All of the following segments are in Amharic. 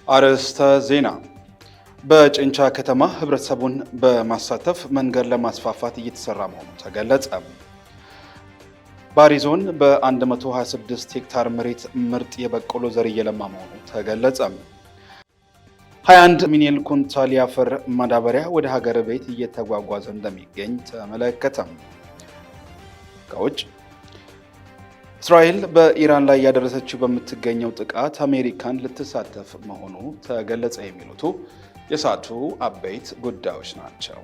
አርዕስተ ዜና። በጭንቻ ከተማ ህብረተሰቡን በማሳተፍ መንገድ ለማስፋፋት እየተሰራ መሆኑ ተገለጸ። ባሪ ዞን በ126 ሄክታር መሬት ምርጥ የበቆሎ ዘር እየለማ መሆኑ ተገለጸ። 21 ሚሊዮን ኩንታል የአፈር ማዳበሪያ ወደ ሀገር ቤት እየተጓጓዘ እንደሚገኝ ተመለከተ። ከውጭ እስራኤል በኢራን ላይ ያደረሰችው በምትገኘው ጥቃት አሜሪካን ልትሳተፍ መሆኑ ተገለጸ። የሚሉት የሰዓቱ አበይት ጉዳዮች ናቸው።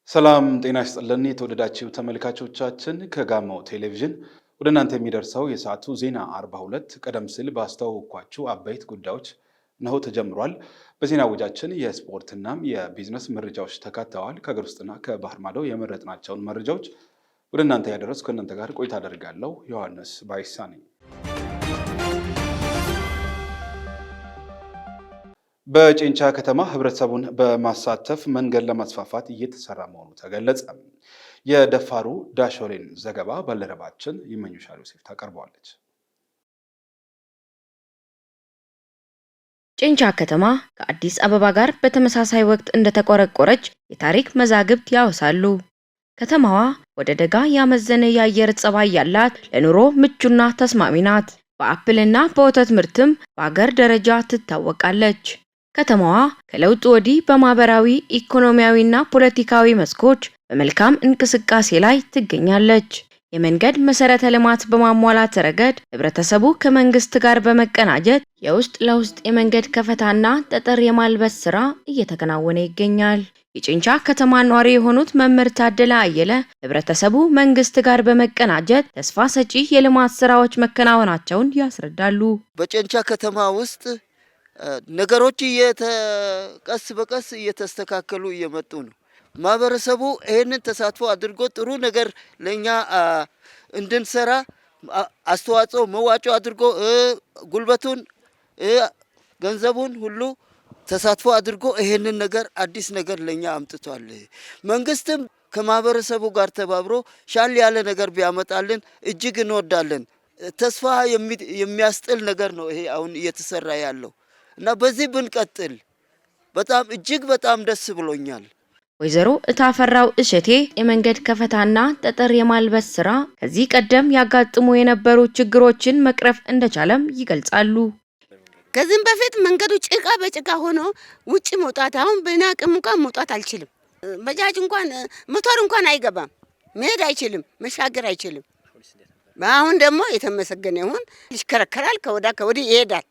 ሰላም ጤና ይስጥልን። የተወደዳችሁ ተመልካቾቻችን ከጋሞ ቴሌቪዥን ወደ እናንተ የሚደርሰው የሰዓቱ ዜና 42 ቀደም ሲል ባስተዋወቅኳችሁ አበይት ጉዳዮች ነው ተጀምሯል። በዜና ወጃችን የስፖርትና የቢዝነስ መረጃዎች ተካተዋል። ከሀገር ውስጥና ከባህር ማዶ የመረጥናቸውን መረጃዎች ወደ እናንተ ያደረስኩ ከእናንተ ጋር ቆይታ አደርጋለሁ። ዮሐንስ ባይሳ ነኝ። በጭንቻ ከተማ ህብረተሰቡን በማሳተፍ መንገድ ለማስፋፋት እየተሰራ መሆኑ ተገለጸ። የደፋሩ ዳሾሌን ዘገባ ባልደረባችን ይመኙሻል ዮሴፍ ታቀርበዋለች። ጭንቻ ከተማ ከአዲስ አበባ ጋር በተመሳሳይ ወቅት እንደተቆረቆረች የታሪክ መዛግብት ያወሳሉ። ከተማዋ ወደ ደጋ ያመዘነ የአየር ጸባይ ያላት፣ ለኑሮ ምቹና ተስማሚ ናት። በአፕልና በወተት ምርትም በአገር ደረጃ ትታወቃለች። ከተማዋ ከለውጥ ወዲህ በማህበራዊ ኢኮኖሚያዊና ፖለቲካዊ መስኮች በመልካም እንቅስቃሴ ላይ ትገኛለች። የመንገድ መሰረተ ልማት በማሟላት ረገድ ህብረተሰቡ ከመንግስት ጋር በመቀናጀት የውስጥ ለውስጥ የመንገድ ከፈታና ጠጠር የማልበስ ስራ እየተከናወነ ይገኛል። የጭንቻ ከተማ ኗሪ የሆኑት መምህር ታደለ አየለ ህብረተሰቡ መንግስት ጋር በመቀናጀት ተስፋ ሰጪ የልማት ስራዎች መከናወናቸውን ያስረዳሉ። በጭንቻ ከተማ ውስጥ ነገሮች ቀስ በቀስ እየተስተካከሉ እየመጡ ነው። ማህበረሰቡ ይሄንን ተሳትፎ አድርጎ ጥሩ ነገር ለኛ እንድንሰራ አስተዋጽኦ መዋጮ አድርጎ ጉልበቱን ገንዘቡን ሁሉ ተሳትፎ አድርጎ ይሄንን ነገር አዲስ ነገር ለኛ አምጥቷል። መንግስትም ከማህበረሰቡ ጋር ተባብሮ ሻል ያለ ነገር ቢያመጣልን እጅግ እንወዳለን። ተስፋ የሚያስጥል ነገር ነው ይሄ አሁን እየተሰራ ያለው እና በዚህ ብንቀጥል በጣም እጅግ በጣም ደስ ብሎኛል። ወይዘሮ እታፈራው እሸቴ የመንገድ ከፈታና ጠጠር የማልበስ ስራ ከዚህ ቀደም ያጋጥሙ የነበሩ ችግሮችን መቅረፍ እንደቻለም ይገልጻሉ። ከዚህም በፊት መንገዱ ጭቃ በጭቃ ሆኖ ውጪ መውጣት፣ አሁን በናቅም እንኳን መውጣት አልችልም። በጃጅ እንኳን ሞተር እንኳን አይገባም፣ መሄድ አይችልም፣ መሻገር አይችልም። አሁን ደግሞ የተመሰገነ ይሁን ይሽከረከራል፣ ከወዲህ ይሄዳል።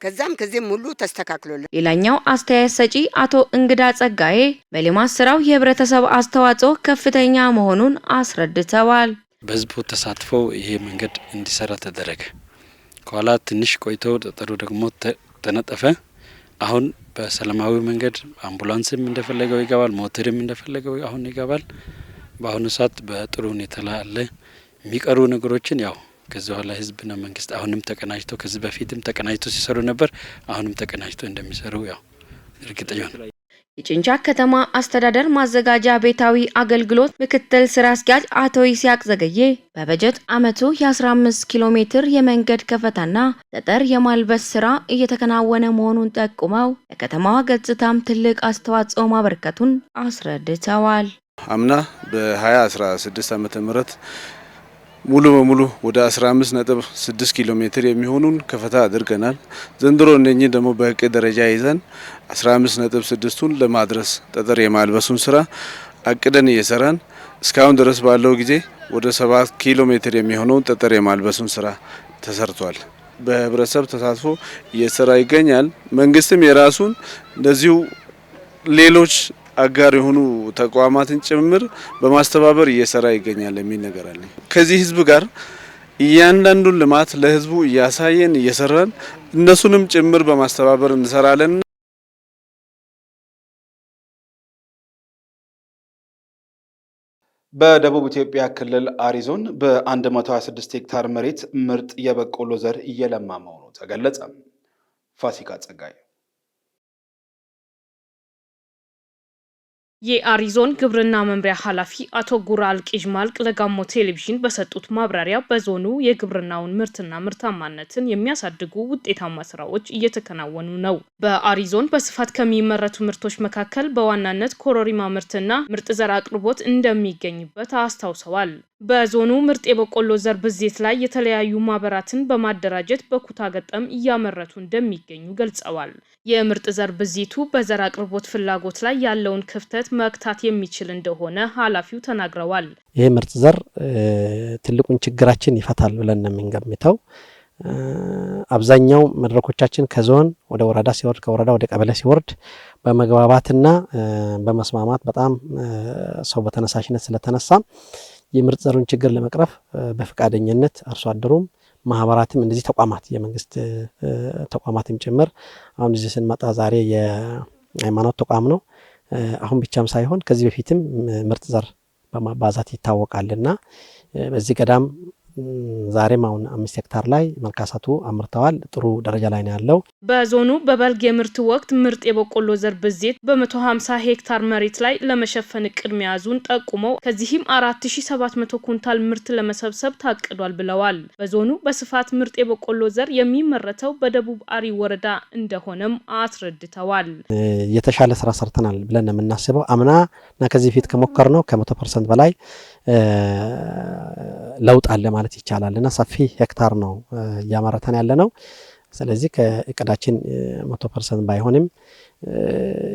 ከዚህም ሁሉ ተስተካክሎል። ሌላኛው አስተያየት ሰጪ አቶ እንግዳ ጸጋዬ በልማት ስራው የህብረተሰብ አስተዋጽኦ ከፍተኛ መሆኑን አስረድተዋል። በህዝቡ ተሳትፎ ይሄ መንገድ እንዲሰራ ተደረገ። ከኋላ ትንሽ ቆይቶ ጠጠሩ ደግሞ ተነጠፈ። አሁን በሰላማዊ መንገድ አምቡላንስም እንደፈለገው ይገባል፣ ሞተርም እንደፈለገው አሁን ይገባል። በአሁኑ ሰዓት በጥሩ ሁኔታ ላይ አለ። የሚቀሩ ነገሮችን ያው ከዚህ በኋላ ህዝብና መንግስት አሁንም ተቀናጅቶ ከዚህ በፊትም ተቀናጅቶ ሲሰሩ ነበር፣ አሁንም ተቀናጅቶ እንደሚሰሩ ያው እርግጠኛ ነው። የጭንቻ ከተማ አስተዳደር ማዘጋጃ ቤታዊ አገልግሎት ምክትል ስራ አስኪያጅ አቶ ይስያቅ ዘገዬ በበጀት አመቱ የ15 ኪሎ ሜትር የመንገድ ከፈታና ጠጠር የማልበስ ስራ እየተከናወነ መሆኑን ጠቁመው ለከተማዋ ገጽታም ትልቅ አስተዋጽኦ ማበርከቱን አስረድተዋል። አምና በ2016 ዓመተ ምህረት ሙሉ በሙሉ ወደ 15.6 ኪሎ ሜትር የሚሆኑን ከፈታ አድርገናል። ዘንድሮ እነኚህ ደግሞ በእቅድ ደረጃ ይዘን 15.6ቱን ለማድረስ ጠጠር የማልበሱን ስራ አቅደን እየሰራን እስካሁን ድረስ ባለው ጊዜ ወደ 7 ኪሎ ሜትር የሚሆነውን ጠጠር የማልበሱን ስራ ተሰርቷል። በህብረተሰብ ተሳትፎ እየሰራ ይገኛል። መንግስትም የራሱን እንደዚሁ ሌሎች አጋር የሆኑ ተቋማትን ጭምር በማስተባበር እየሰራ ይገኛል የሚል ነገር አለ። ከዚህ ህዝብ ጋር እያንዳንዱን ልማት ለህዝቡ እያሳየን እየሰራን እነሱንም ጭምር በማስተባበር እንሰራለን። በደቡብ ኢትዮጵያ ክልል አሪ ዞን በ126 ሄክታር መሬት ምርጥ የበቆሎ ዘር እየለማ መሆኑ ተገለጸ። ፋሲካ ጸጋይ የአሪዞን ግብርና መምሪያ ኃላፊ አቶ ጉራል ቂጅማልቅ ለጋሞ ቴሌቪዥን በሰጡት ማብራሪያ በዞኑ የግብርናውን ምርትና ምርታማነትን የሚያሳድጉ ውጤታማ ስራዎች እየተከናወኑ ነው። በአሪዞን በስፋት ከሚመረቱ ምርቶች መካከል በዋናነት ኮሮሪማ ምርትና ምርጥ ዘር አቅርቦት እንደሚገኝበት አስታውሰዋል። በዞኑ ምርጥ የበቆሎ ዘር ብዜት ላይ የተለያዩ ማህበራትን በማደራጀት በኩታ ገጠም እያመረቱ እንደሚገኙ ገልጸዋል። የምርጥ ዘር ብዜቱ በዘር አቅርቦት ፍላጎት ላይ ያለውን ክፍተት መክታት የሚችል እንደሆነ ኃላፊው ተናግረዋል። ይሄ ምርጥ ዘር ትልቁን ችግራችን ይፈታል ብለን ነው የምንገምተው። አብዛኛው መድረኮቻችን ከዞን ወደ ወረዳ ሲወርድ ከወረዳ ወደ ቀበሌ ሲወርድ በመግባባትና በመስማማት በጣም ሰው በተነሳሽነት ስለተነሳ የምርጥ ዘሩን ችግር ለመቅረፍ በፍቃደኝነት አርሶ አደሩም ማህበራትም እንደዚህ ተቋማት የመንግስት ተቋማትም ጭምር አሁን እዚህ ስንመጣ ዛሬ የሃይማኖት ተቋም ነው። አሁን ብቻም ሳይሆን ከዚህ በፊትም ምርጥ ዘር በማባዛት ይታወቃልና በዚህ ገዳም ዛሬም አሁን 5 ሄክታር ላይ መልካሳቱ አምርተዋል። ጥሩ ደረጃ ላይ ነው ያለው። በዞኑ በበልግ የምርት ወቅት ምርጥ የበቆሎ ዘር ብዜት በ150 ሄክታር መሬት ላይ ለመሸፈን እቅድ መያዙን ጠቁመው ከዚህም 4700 ኩንታል ምርት ለመሰብሰብ ታቅዷል ብለዋል። በዞኑ በስፋት ምርጥ የበቆሎ ዘር የሚመረተው በደቡብ አሪ ወረዳ እንደሆነም አስረድተዋል። የተሻለ ስራ ሰርተናል ብለን የምናስበው አምናና ከዚህ ፊት ከሞከርነው ከ100% በላይ ለውጥ አለ ማለት ይቻላልና ሰፊ ሄክታር ነው ያመረተን ያለ ነው። ስለዚህ ከእቅዳችን 100% ባይሆንም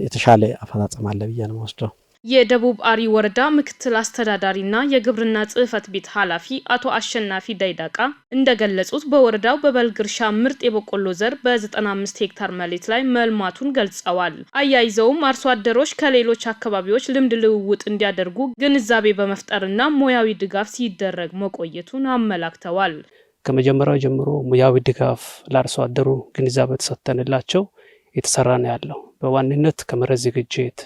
የተሻለ አፈጻጸም አለ ብዬ ነው ወስደው። የደቡብ አሪ ወረዳ ምክትል አስተዳዳሪና የግብርና ጽህፈት ቤት ኃላፊ አቶ አሸናፊ ዳይዳቃ እንደገለጹት በወረዳው በበልግ እርሻ ምርጥ የበቆሎ ዘር በ95 ሄክታር መሬት ላይ መልማቱን ገልጸዋል። አያይዘውም አርሶ አደሮች ከሌሎች አካባቢዎች ልምድ ልውውጥ እንዲያደርጉ ግንዛቤ በመፍጠርና ሙያዊ ድጋፍ ሲደረግ መቆየቱን አመላክተዋል። ከመጀመሪያው ጀምሮ ሙያዊ ድጋፍ ለአርሶ አደሩ ግንዛቤ ተሰጥተንላቸው የተሰራ ነው ያለው። በዋንነት ከመሬት ዝግጅት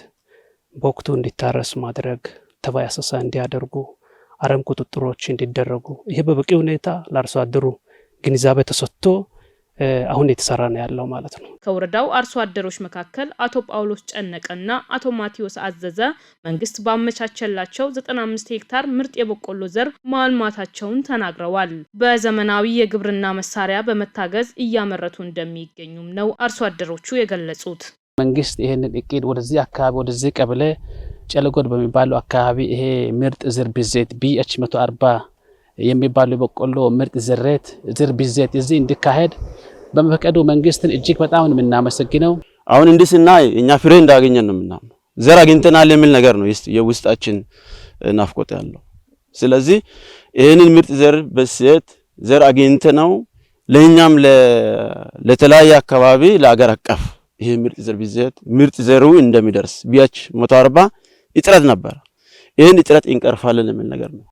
በወቅቱ እንዲታረስ ማድረግ፣ ተባይ አሰሳ እንዲያደርጉ፣ አረም ቁጥጥሮች እንዲደረጉ ይሄ በበቂ ሁኔታ ለአርሶ አደሩ ግንዛቤ ተሰጥቶ አሁን የተሰራ ነው ያለው ማለት ነው። ከወረዳው አርሶ አደሮች መካከል አቶ ጳውሎስ ጨነቀና አቶ ማቲዮስ አዘዘ መንግስት ባመቻቸላቸው 95 ሄክታር ምርጥ የበቆሎ ዘር ማልማታቸውን ተናግረዋል። በዘመናዊ የግብርና መሳሪያ በመታገዝ እያመረቱ እንደሚገኙም ነው አርሶ አደሮቹ የገለጹት። መንግስት ይሄንን እቅድ ወደዚህ አካባቢ ወደዚህ ቀበሌ ጨለጎድ በሚባለው አካባቢ ይሄ ምርጥ ዘር ብዜት BH 140 የሚባለው በቆሎ ምርጥ ዘር ብዜት እዚህ እንዲካሄድ በመፈቀዱ መንግስትን እጅግ በጣም ነው የምናመሰግነው። አሁን እንዲስና እኛ ፍሬ እንዳገኘን ነው የምናምነው። ዘር አግኝተናል የሚል ነገር ነው የውስጣችን ናፍቆት ያለው። ስለዚህ ይሄንን ምርጥ ዘር ብዜት ዘር አግኝተነው ለኛም ለተለያየ አካባቢ ለአገር አቀፍ ይሄ ምርጥ ዘር ብዜት ምርጥ ዘሩ እንደሚደርስ BH 140 እጥረት ነበር። ይሄን እጥረት እንቀርፋለን የሚል ነገር ነው።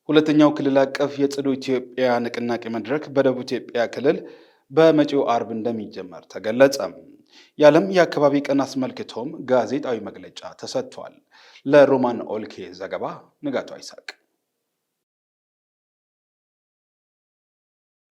ሁለተኛው ክልል አቀፍ የጽዱ ኢትዮጵያ ንቅናቄ መድረክ በደቡብ ኢትዮጵያ ክልል በመጪው አርብ እንደሚጀመር ተገለጸ። የዓለም የአካባቢ ቀን አስመልክቶም ጋዜጣዊ መግለጫ ተሰጥቷል። ለሮማን ኦልኬ ዘገባ ንጋቱ አይሳቅ።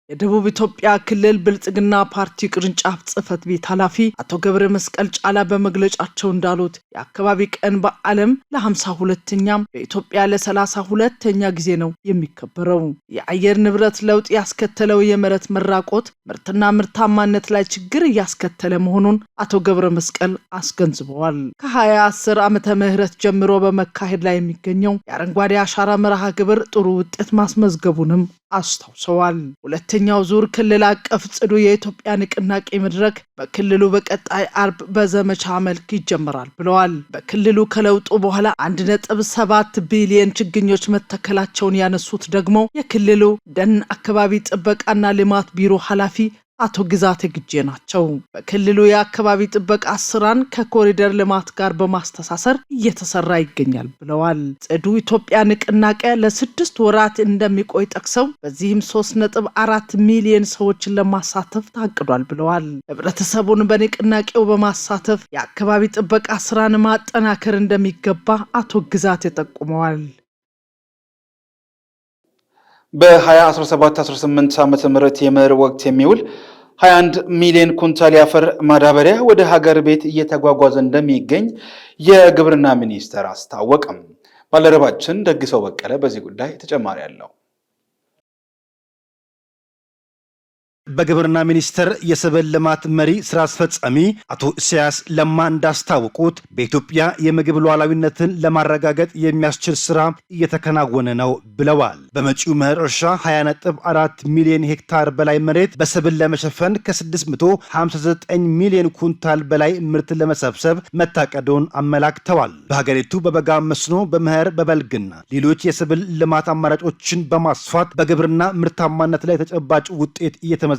የደቡብ ኢትዮጵያ ክልል ብልጽግና ፓርቲ ቅርንጫፍ ጽህፈት ቤት ኃላፊ አቶ ገብረ መስቀል ጫላ በመግለጫቸው እንዳሉት የአካባቢ ቀን በዓለም ለ52ኛም በኢትዮጵያ ለ32ኛ ጊዜ ነው የሚከበረው። የአየር ንብረት ለውጥ ያስከተለው የመሬት መራቆት ምርትና ምርታማነት ላይ ችግር እያስከተለ መሆኑን አቶ ገብረ መስቀል አስገንዝበዋል። ከ2010 ዓመተ ምህረት ጀምሮ በመካሄድ ላይ የሚገኘው የአረንጓዴ አሻራ መርሃ ግብር ጥሩ ውጤት ማስመዝገቡንም አስታውሰዋል። ሁለተኛው ዙር ክልል አቀፍ ጽዱ የኢትዮጵያ ንቅናቄ መድረክ በክልሉ በቀጣይ አርብ በዘመቻ መልክ ይጀምራል ብለዋል። በክልሉ ከለውጡ በኋላ 1.7 ቢሊዮን ችግኞች መተከላቸውን ያነሱት ደግሞ የክልሉ ደን አካባቢ ጥበቃና ልማት ቢሮ ኃላፊ አቶ ግዛቴ ግጄ ናቸው። በክልሉ የአካባቢ ጥበቃ ስራን ከኮሪደር ልማት ጋር በማስተሳሰር እየተሰራ ይገኛል ብለዋል። ጽዱ ኢትዮጵያ ንቅናቄ ለ6 ወራት እንደሚቆይ ጠቅሰው በዚህም 3.4 ሚሊዮን ሰዎችን ለማሳተፍ ታቅዷል ብለዋል። ህብረተሰቡን በንቅናቄው በማሳተፍ የአካባቢ ጥበቃ ስራን ማጠናከር እንደሚገባ አቶ ግዛቴ ጠቁመዋል። በ2017-18 ዓመተ ምህረት የመኸር ወቅት የሚውል 21 ሚሊዮን ኩንታል የአፈር ማዳበሪያ ወደ ሀገር ቤት እየተጓጓዘ እንደሚገኝ የግብርና ሚኒስቴር አስታወቀም። ባልደረባችን ደግሰው በቀለ በዚህ ጉዳይ ተጨማሪ አለው። በግብርና ሚኒስቴር የሰብል ልማት መሪ ስራ አስፈጻሚ አቶ ኢሳያስ ለማ እንዳስታወቁት በኢትዮጵያ የምግብ ሉዓላዊነትን ለማረጋገጥ የሚያስችል ስራ እየተከናወነ ነው ብለዋል። በመጪው መኸር እርሻ 20.4 ሚሊዮን ሄክታር በላይ መሬት በሰብል ለመሸፈን ከ659 ሚሊዮን ኩንታል በላይ ምርት ለመሰብሰብ መታቀዱን አመላክተዋል። በሀገሪቱ በበጋ መስኖ፣ በመኸር፣ በበልግና ሌሎች የሰብል ልማት አማራጮችን በማስፋት በግብርና ምርታማነት ላይ ተጨባጭ ውጤት እየተመዘገበ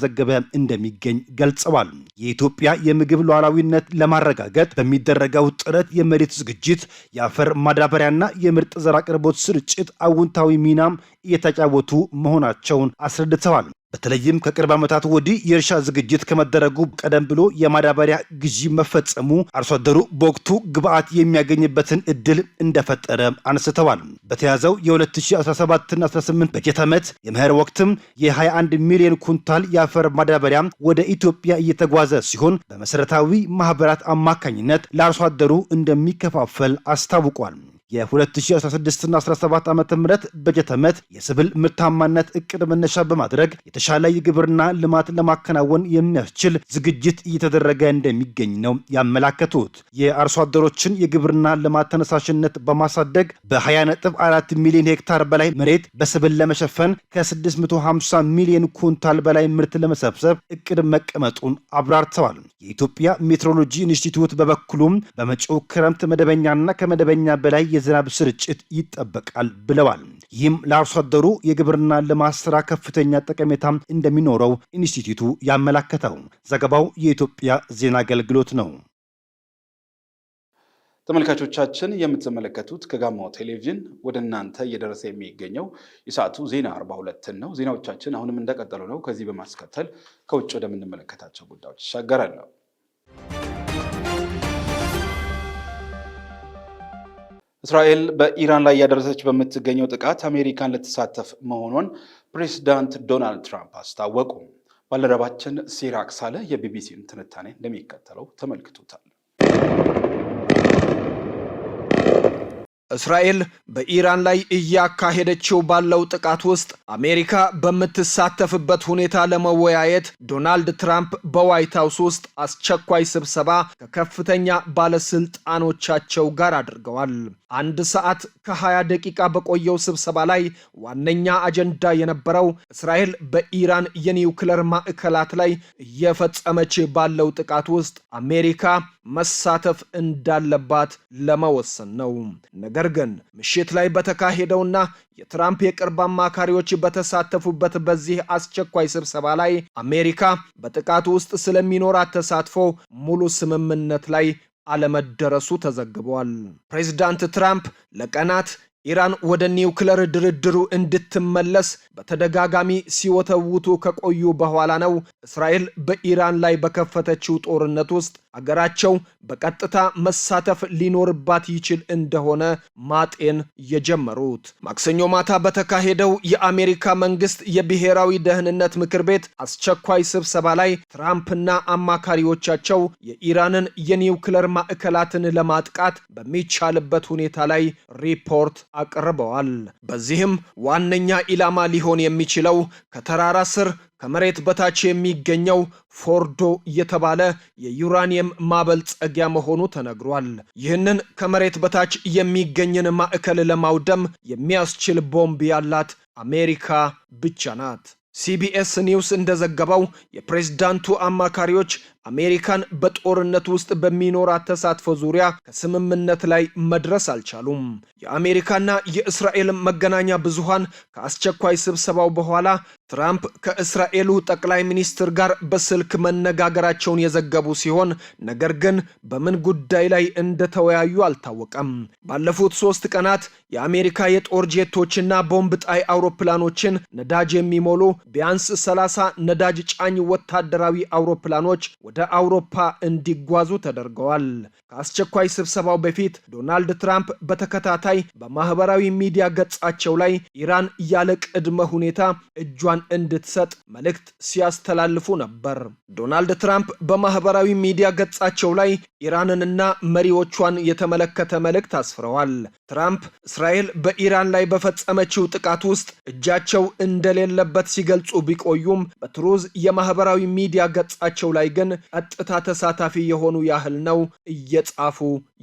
እንደሚገኝ ገልጸዋል። የኢትዮጵያ የምግብ ሉዓላዊነት ለማረጋገጥ በሚደረገው ጥረት የመሬት ዝግጅት፣ የአፈር ማዳበሪያና የምርጥ ዘር አቅርቦት ስርጭት አዎንታዊ ሚናም እየተጫወቱ መሆናቸውን አስረድተዋል። በተለይም ከቅርብ ዓመታት ወዲህ የእርሻ ዝግጅት ከመደረጉ ቀደም ብሎ የማዳበሪያ ግዢ መፈጸሙ አርሶ አደሩ በወቅቱ ግብዓት የሚያገኝበትን እድል እንደፈጠረ አንስተዋል። በተያዘው የ2017ና 18 በጀት ዓመት የመኸር ወቅትም የ21 ሚሊዮን ኩንታል የአፈር ማዳበሪያ ወደ ኢትዮጵያ እየተጓዘ ሲሆን በመሰረታዊ ማህበራት አማካኝነት ለአርሶ አደሩ እንደሚከፋፈል አስታውቋል። የ2016ና 17 ዓመተ ምህረት በጀት ዓመት የሰብል ምርታማነት እቅድ መነሻ በማድረግ የተሻለ የግብርና ልማት ለማከናወን የሚያስችል ዝግጅት እየተደረገ እንደሚገኝ ነው ያመላከቱት። የአርሶ አደሮችን የግብርና ልማት ተነሳሽነት በማሳደግ በ20.4 ሚሊዮን ሄክታር በላይ መሬት በሰብል ለመሸፈን ከ650 ሚሊዮን ኩንታል በላይ ምርት ለመሰብሰብ እቅድ መቀመጡን አብራርተዋል። የኢትዮጵያ ሜትሮሎጂ ኢንስቲትዩት በበኩሉም በመጪው ክረምት መደበኛና ከመደበኛ በላይ የዝናብ ስርጭት ይጠበቃል ብለዋል። ይህም ለአርሶ አደሩ የግብርና ልማት ስራ ከፍተኛ ጠቀሜታ እንደሚኖረው ኢንስቲትዩቱ ያመላከተው። ዘገባው የኢትዮጵያ ዜና አገልግሎት ነው። ተመልካቾቻችን የምትመለከቱት ከጋሞ ቴሌቪዥን ወደ እናንተ እየደረሰ የሚገኘው የሰዓቱ ዜና 42 ነው። ዜናዎቻችን አሁንም እንደቀጠሉ ነው። ከዚህ በማስከተል ከውጭ ወደምንመለከታቸው ጉዳዮች ይሻገራሉ። እስራኤል በኢራን ላይ ያደረሰች በምትገኘው ጥቃት አሜሪካን ልትሳተፍ መሆኗን ፕሬዚዳንት ዶናልድ ትራምፕ አስታወቁ። ባልደረባችን ሲራክ ሳለ የቢቢሲን ትንታኔ እንደሚከተለው ተመልክቶታል። እስራኤል በኢራን ላይ እያካሄደችው ባለው ጥቃት ውስጥ አሜሪካ በምትሳተፍበት ሁኔታ ለመወያየት ዶናልድ ትራምፕ በዋይት ሃውስ ውስጥ አስቸኳይ ስብሰባ ከከፍተኛ ባለስልጣኖቻቸው ጋር አድርገዋል። 1 ሰዓት ከ20 ደቂቃ በቆየው ስብሰባ ላይ ዋነኛ አጀንዳ የነበረው እስራኤል በኢራን የኒውክለር ማዕከላት ላይ እየፈጸመች ባለው ጥቃት ውስጥ አሜሪካ መሳተፍ እንዳለባት ለመወሰን ነው። ነገር ግን ምሽት ላይ በተካሄደውና የትራምፕ የቅርብ አማካሪዎች በተሳተፉበት በዚህ አስቸኳይ ስብሰባ ላይ አሜሪካ በጥቃቱ ውስጥ ስለሚኖራት ተሳትፎ ሙሉ ስምምነት ላይ አለመደረሱ ተዘግቧል። ፕሬዚዳንት ትራምፕ ለቀናት ኢራን ወደ ኒውክለር ድርድሩ እንድትመለስ በተደጋጋሚ ሲወተውቱ ከቆዩ በኋላ ነው እስራኤል በኢራን ላይ በከፈተችው ጦርነት ውስጥ አገራቸው በቀጥታ መሳተፍ ሊኖርባት ይችል እንደሆነ ማጤን የጀመሩት። ማክሰኞ ማታ በተካሄደው የአሜሪካ መንግስት የብሔራዊ ደህንነት ምክር ቤት አስቸኳይ ስብሰባ ላይ ትራምፕና አማካሪዎቻቸው የኢራንን የኒውክለር ማዕከላትን ለማጥቃት በሚቻልበት ሁኔታ ላይ ሪፖርት አቅርበዋል። በዚህም ዋነኛ ኢላማ ሊሆን የሚችለው ከተራራ ስር ከመሬት በታች የሚገኘው ፎርዶ የተባለ የዩራኒየም ማበልጸጊያ መሆኑ ተነግሯል። ይህንን ከመሬት በታች የሚገኝን ማዕከል ለማውደም የሚያስችል ቦምብ ያላት አሜሪካ ብቻ ናት። ሲቢኤስ ኒውስ እንደዘገበው የፕሬዝዳንቱ አማካሪዎች አሜሪካን በጦርነት ውስጥ በሚኖራት ተሳትፎ ዙሪያ ከስምምነት ላይ መድረስ አልቻሉም። የአሜሪካና የእስራኤል መገናኛ ብዙሃን ከአስቸኳይ ስብሰባው በኋላ ትራምፕ ከእስራኤሉ ጠቅላይ ሚኒስትር ጋር በስልክ መነጋገራቸውን የዘገቡ ሲሆን ነገር ግን በምን ጉዳይ ላይ እንደተወያዩ አልታወቀም። ባለፉት 3 ቀናት የአሜሪካ የጦር ጄቶችና ቦምብ ጣይ አውሮፕላኖችን ነዳጅ የሚሞሉ ቢያንስ 30 ነዳጅ ጫኝ ወታደራዊ አውሮፕላኖች ወደ አውሮፓ እንዲጓዙ ተደርገዋል። ከአስቸኳይ ስብሰባው በፊት ዶናልድ ትራምፕ በተከታታይ በማህበራዊ ሚዲያ ገጻቸው ላይ ኢራን ያለ ቅድመ ሁኔታ እጇን እጇን እንድትሰጥ መልእክት ሲያስተላልፉ ነበር። ዶናልድ ትራምፕ በማህበራዊ ሚዲያ ገጻቸው ላይ ኢራንንና መሪዎቿን የተመለከተ መልእክት አስፍረዋል። ትራምፕ እስራኤል በኢራን ላይ በፈጸመችው ጥቃት ውስጥ እጃቸው እንደሌለበት ሲገልጹ ቢቆዩም በትሩዝ የማህበራዊ ሚዲያ ገጻቸው ላይ ግን ቀጥታ ተሳታፊ የሆኑ ያህል ነው እየጻፉ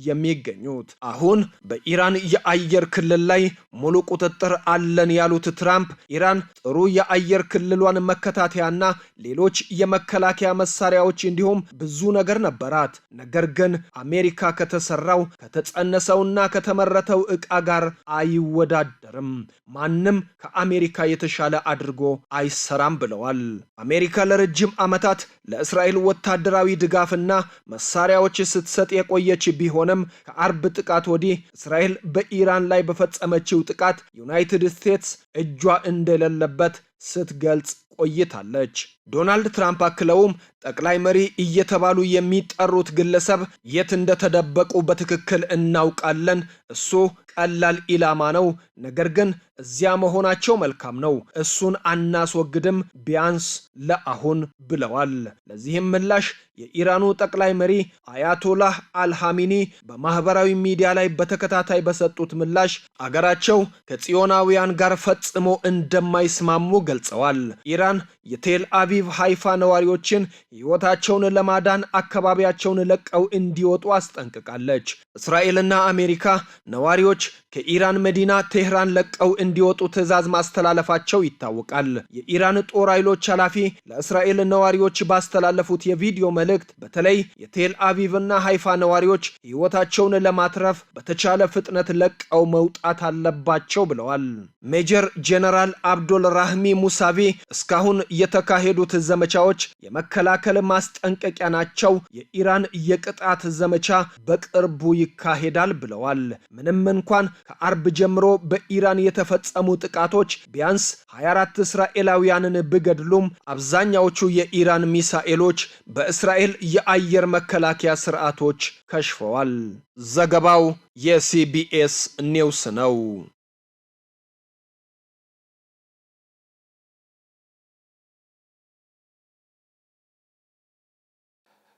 የሚገኙት። አሁን በኢራን የአየር ክልል ላይ ሙሉ ቁጥጥር አለን ያሉት ትራምፕ ኢራን ጥሩ የአየር ክልሏን መከታተያና ሌሎች የመከላከያ መሳሪያዎች እንዲሁም ብዙ ነገር ነበራት። ነገር ግን አሜሪካ ከተሰራው ከተጸነሰውና ከተመረተው ዕቃ ጋር አይወዳደርም። ማንም ከአሜሪካ የተሻለ አድርጎ አይሰራም ብለዋል። አሜሪካ ለረጅም ዓመታት ለእስራኤል ወታደራዊ ድጋፍና መሳሪያዎች ስትሰጥ የቆየች ቢሆንም ከአርብ ጥቃት ወዲህ እስራኤል በኢራን ላይ በፈጸመችው ጥቃት ዩናይትድ ስቴትስ እጇ እንደሌለበት ስትገልጽ ቆይታለች። ዶናልድ ትራምፕ አክለውም ጠቅላይ መሪ እየተባሉ የሚጠሩት ግለሰብ የት እንደተደበቁ በትክክል እናውቃለን። እሱ ቀላል ኢላማ ነው። ነገር ግን እዚያ መሆናቸው መልካም ነው። እሱን አናስወግድም ቢያንስ ለአሁን ብለዋል። ለዚህም ምላሽ የኢራኑ ጠቅላይ መሪ አያቶላህ አልሃሚኒ በማህበራዊ ሚዲያ ላይ በተከታታይ በሰጡት ምላሽ አገራቸው ከጽዮናውያን ጋር ፈጽሞ እንደማይስማሙ ገልጸዋል። ኢራን የቴል አቪቭ ሃይፋ ነዋሪዎችን ሕይወታቸውን ለማዳን አካባቢያቸውን ለቀው እንዲወጡ አስጠንቅቃለች። እስራኤልና አሜሪካ ነዋሪዎች ከኢራን መዲና ቴህራን ለቀው እንዲወጡ ትዕዛዝ ማስተላለፋቸው ይታወቃል። የኢራን ጦር ኃይሎች ኃላፊ ለእስራኤል ነዋሪዎች ባስተላለፉት የቪዲዮ መልእክት በተለይ የቴል አቪቭና ሃይፋ ነዋሪዎች ሕይወታቸውን ለማትረፍ በተቻለ ፍጥነት ለቀው መውጣት አለባቸው ብለዋል። ሜጀር ጄኔራል አብዶል ራህሚ ሙሳቪ እስካሁን የተካሄዱት ዘመቻዎች የመከላከል ማስጠንቀቂያ ናቸው። የኢራን የቅጣት ዘመቻ በቅርቡ ይካሄዳል ብለዋል። ምንም እንኳን ከአርብ ጀምሮ በኢራን የተፈጸሙ ጥቃቶች ቢያንስ 24 እስራኤላውያንን ቢገድሉም አብዛኛዎቹ የኢራን ሚሳኤሎች በእስራኤል የአየር መከላከያ ስርዓቶች ከሽፈዋል። ዘገባው የሲቢኤስ ኒውስ ነው።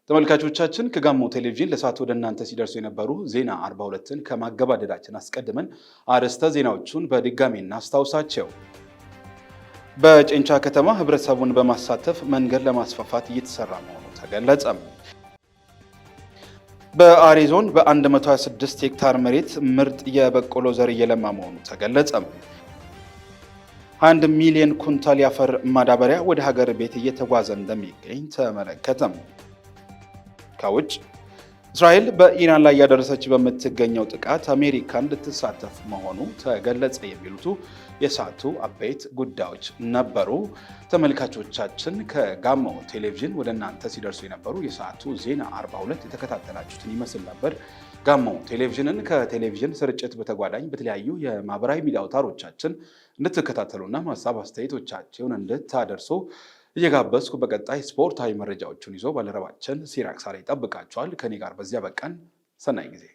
ተመልካቾቻችን ከጋሞ ቴሌቪዥን ለሰዓቱ ወደ እናንተ ሲደርሱ የነበሩ ዜና 42ን ከማገባደዳችን አስቀድመን አርዕስተ ዜናዎቹን በድጋሚ እናስታውሳቸው። በጨንቻ ከተማ ህብረተሰቡን በማሳተፍ መንገድ ለማስፋፋት እየተሰራ መሆኑ ተገለጸ። በአሪ ዞን በ126 ሄክታር መሬት ምርጥ የበቆሎ ዘር እየለማ መሆኑ ተገለጸ። 1 ሚሊዮን ኩንታል የአፈር ማዳበሪያ ወደ ሀገር ቤት እየተጓዘ እንደሚገኝ ተመለከተ። ከውጭ እስራኤል በኢራን ላይ ያደረሰች በምትገኘው ጥቃት አሜሪካ እንድትሳተፍ መሆኑ ተገለጸ። የሚሉት የሰዓቱ አበይት ጉዳዮች ነበሩ። ተመልካቾቻችን ከጋሞ ቴሌቪዥን ወደ እናንተ ሲደርሱ የነበሩ የሰዓቱ ዜና 42 የተከታተላችሁትን ይመስል ነበር። ጋሞ ቴሌቪዥንን ከቴሌቪዥን ስርጭት በተጓዳኝ በተለያዩ የማህበራዊ ሚዲያ አውታሮቻችን እንድትከታተሉና ሀሳብ አስተያየቶቻችሁን እንድታደርሱ እየጋበዝኩ በቀጣይ ስፖርታዊ መረጃዎችን ይዞ ባልደረባችን ሲራክ ሳሬ ይጠብቃችኋል። ከኔ ጋር በዚያ በቃን። ሰናይ ጊዜ